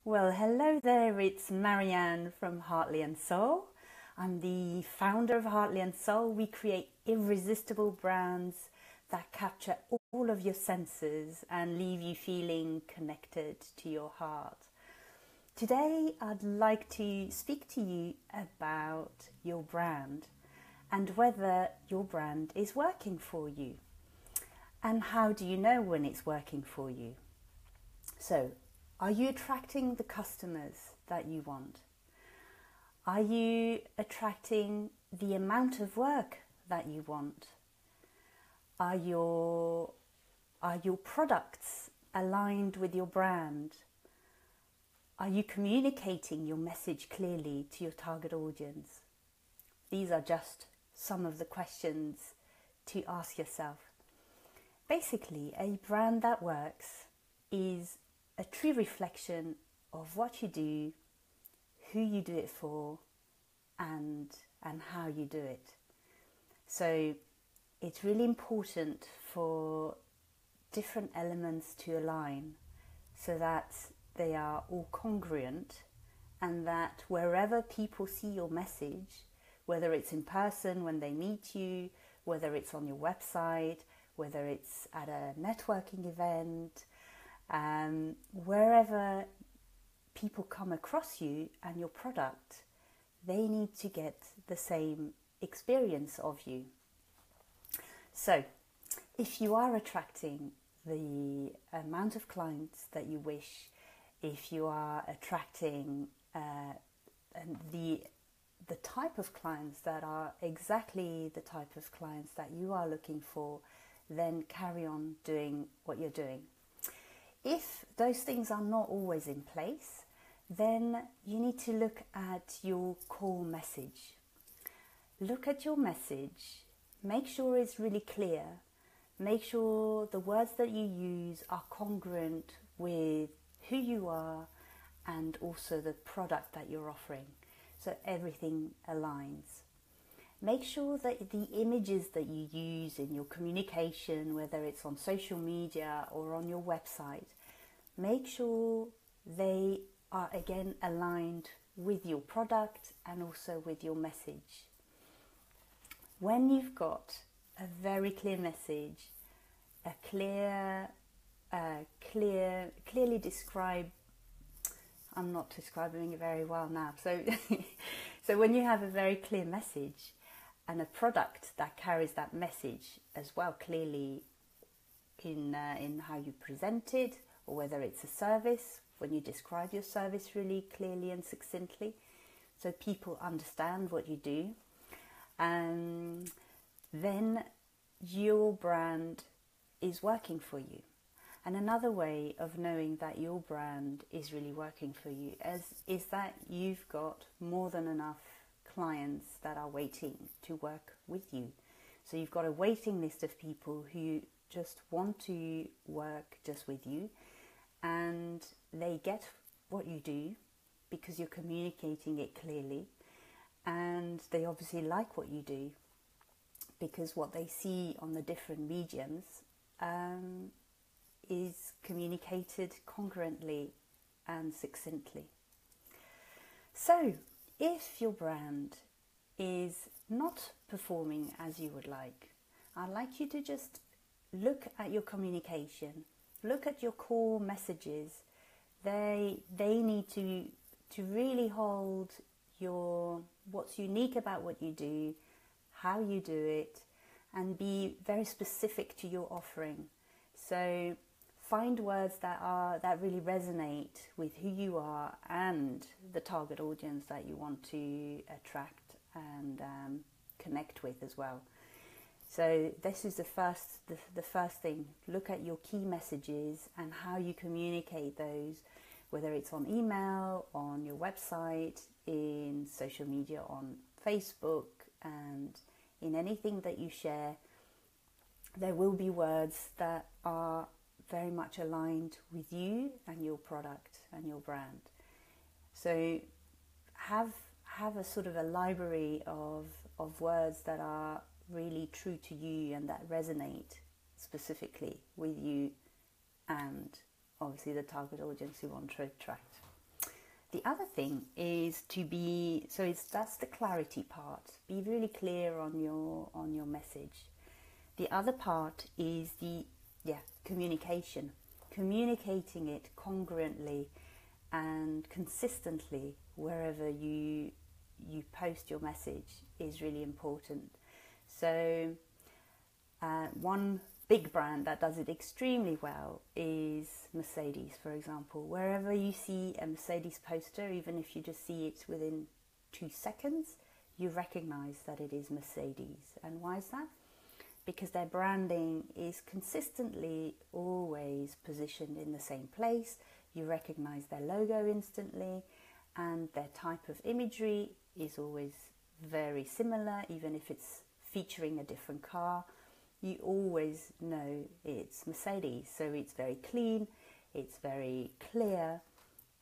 Well, hello there, it's Marianne from Hartley and Soul. I'm the founder of Hartley and Soul. We create irresistible brands that capture all of your senses and leave you feeling connected to your heart. Today, I'd like to speak to you about your brand and whether your brand is working for you. And how do you know when it's working for you? So, are you attracting the customers that you want? Are you attracting the amount of work that you want? Are your products aligned with your brand? Are you communicating your message clearly to your target audience? These are just some of the questions to ask yourself. Basically, a brand that works is a true reflection of what you do, who you do it for, and how you do it. So it's really important for different elements to align so that they are all congruent, and that wherever people see your message, whether it's in person when they meet you, whether it's on your website, whether it's at a networking event, wherever people come across you and your product, they need to get the same experience of you. So, if you are attracting the amount of clients that you wish, if you are attracting the type of clients that are exactly the type of clients that you are looking for, then carry on doing what you're doing. If those things are not always in place, then you need to look at your core message. Look at your message, make sure it's really clear, make sure the words that you use are congruent with who you are and also the product that you're offering, so everything aligns. Make sure that the images that you use in your communication, whether it's on social media or on your website, make sure they are again aligned with your product and also with your message. When you've got a very clear message, a clearly described, I'm not describing it very well now, so when you have a very clear message and a product that carries that message as well clearly in how you present it, or whether it's a service, when you describe your service really clearly and succinctly so people understand what you do, then your brand is working for you. And another way of knowing that your brand is really working for you is that you've got more than enough clients that are waiting to work with you. So you've got a waiting list of people who just want to work just with you, and they get what you do because you're communicating it clearly, and they obviously like what you do because what they see on the different mediums is communicated congruently and succinctly. So if your brand is not performing as you would like, I'd like you to just look at your communication, look at your core messages. They need to really hold what's unique about what you do, how you do it, and be very specific to your offering. So find words that really resonate with who you are and the target audience that you want to attract and connect with as well. So this is the first thing. Look at your key messages and how you communicate those, whether it's on email, on your website, in social media, on Facebook, and in anything that you share. There will be words that are very much aligned with you and your product and your brand. So have a sort of a library of words that are really true to you and that resonate specifically with you and obviously the target audience you want to attract. The other thing is to be, that's the clarity part. Be really clear on your message. The other part is the communication. Communicating it congruently and consistently wherever you post your message is really important. So one big brand that does it extremely well is Mercedes, for example. Wherever you see a Mercedes poster, even if you just see it within 2 seconds, you recognize that it is Mercedes. And why is that? Because their branding is consistently always positioned in the same place. You recognize their logo instantly, and their type of imagery is always very similar, even if it's featuring a different car. You always know it's Mercedes. So it's very clean, it's very clear,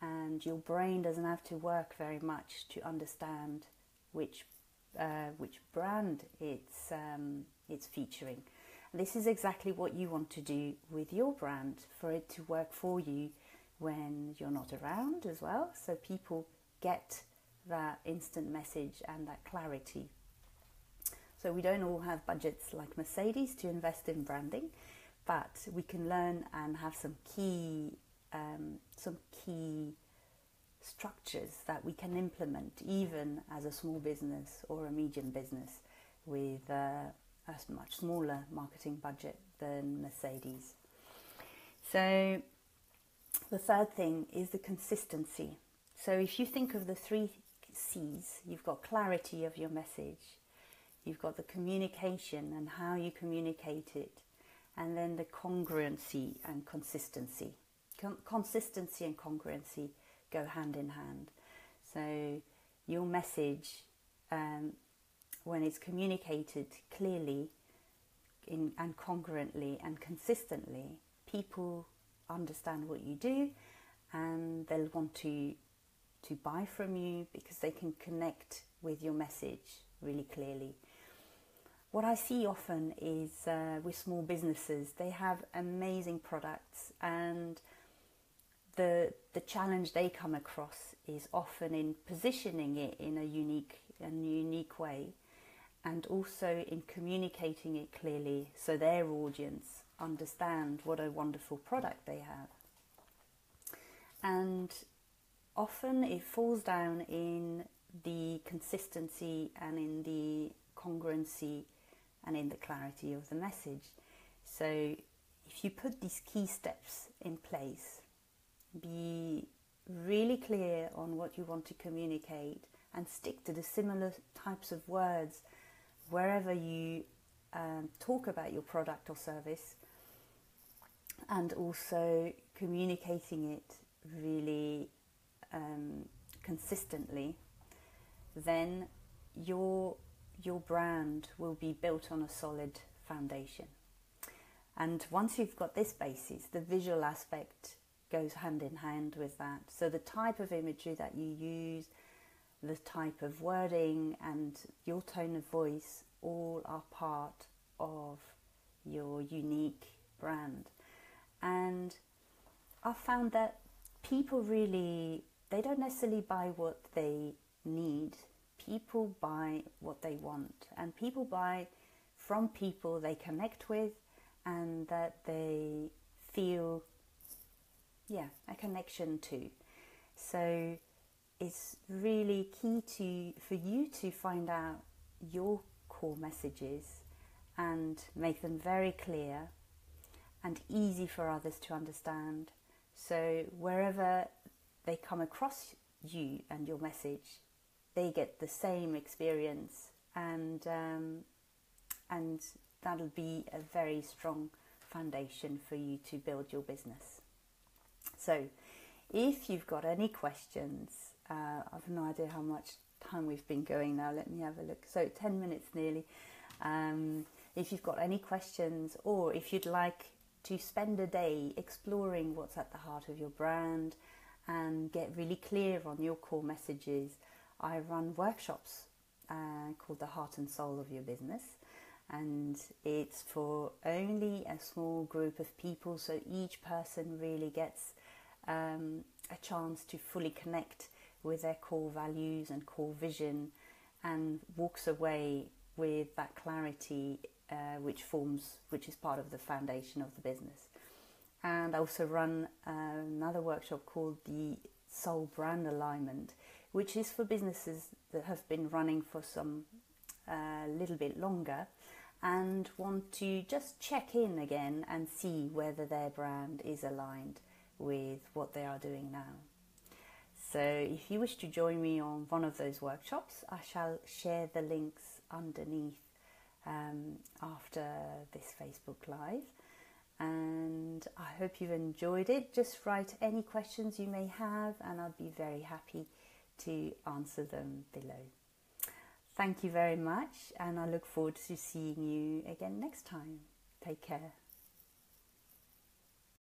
and your brain doesn't have to work very much to understand which brand it's featuring. And this is exactly what you want to do with your brand, for it to work for you when you're not around as well, so people get that instant message and that clarity. So we don't all have budgets like Mercedes to invest in branding, but we can learn and have some key structures that we can implement even as a small business or a medium business with a much smaller marketing budget than Mercedes. So the third thing is the consistency. So if you think of the 3 C's, you've got clarity of your message, you've got the communication and how you communicate it, and then the congruency and consistency. Consistency and congruency go hand in hand. So your message, when it's communicated clearly and congruently and consistently, people understand what you do, and they'll want to buy from you because they can connect with your message really clearly. What I see often is with small businesses, they have amazing products, and the challenge they come across is often in positioning it in a unique way, and also in communicating it clearly so their audience understand what a wonderful product they have. And often it falls down in the consistency and in the congruency and in the clarity of the message. So if you put these key steps in place, be really clear on what you want to communicate and stick to the similar types of words wherever you talk about your product or service, and also communicating it really consistently, then your brand will be built on a solid foundation. And once you've got this basis, the visual aspect goes hand in hand with that. So the type of imagery that you use, the type of wording and your tone of voice all are part of your unique brand. And I've found that people really, they don't necessarily buy what they need. People buy what they want, and people buy from people they connect with and that they feel a connection to. So it's really key for you to find out your core messages and make them very clear and easy for others to understand. So wherever they come across you and your message, they get the same experience, and that'll be a very strong foundation for you to build your business. So if you've got any questions, I've no idea how much time we've been going now. Let me have a look. So 10 minutes nearly. If you've got any questions, or if you'd like to spend a day exploring what's at the heart of your brand and get really clear on your core messages, I run workshops called The Heart and Soul of Your Business, and it's for only a small group of people, so each person really gets a chance to fully connect with their core values and core vision, and walks away with that clarity, which is part of the foundation of the business. And I also run another workshop called the Soul Brand Alignment, which is for businesses that have been running for some little bit longer and want to just check in again and see whether their brand is aligned with what they are doing now. So if you wish to join me on one of those workshops, I shall share the links underneath after this Facebook Live. And I hope you've enjoyed it. Just write any questions you may have and I'll be very happy to answer them below. Thank you very much, and I look forward to seeing you again next time. Take care.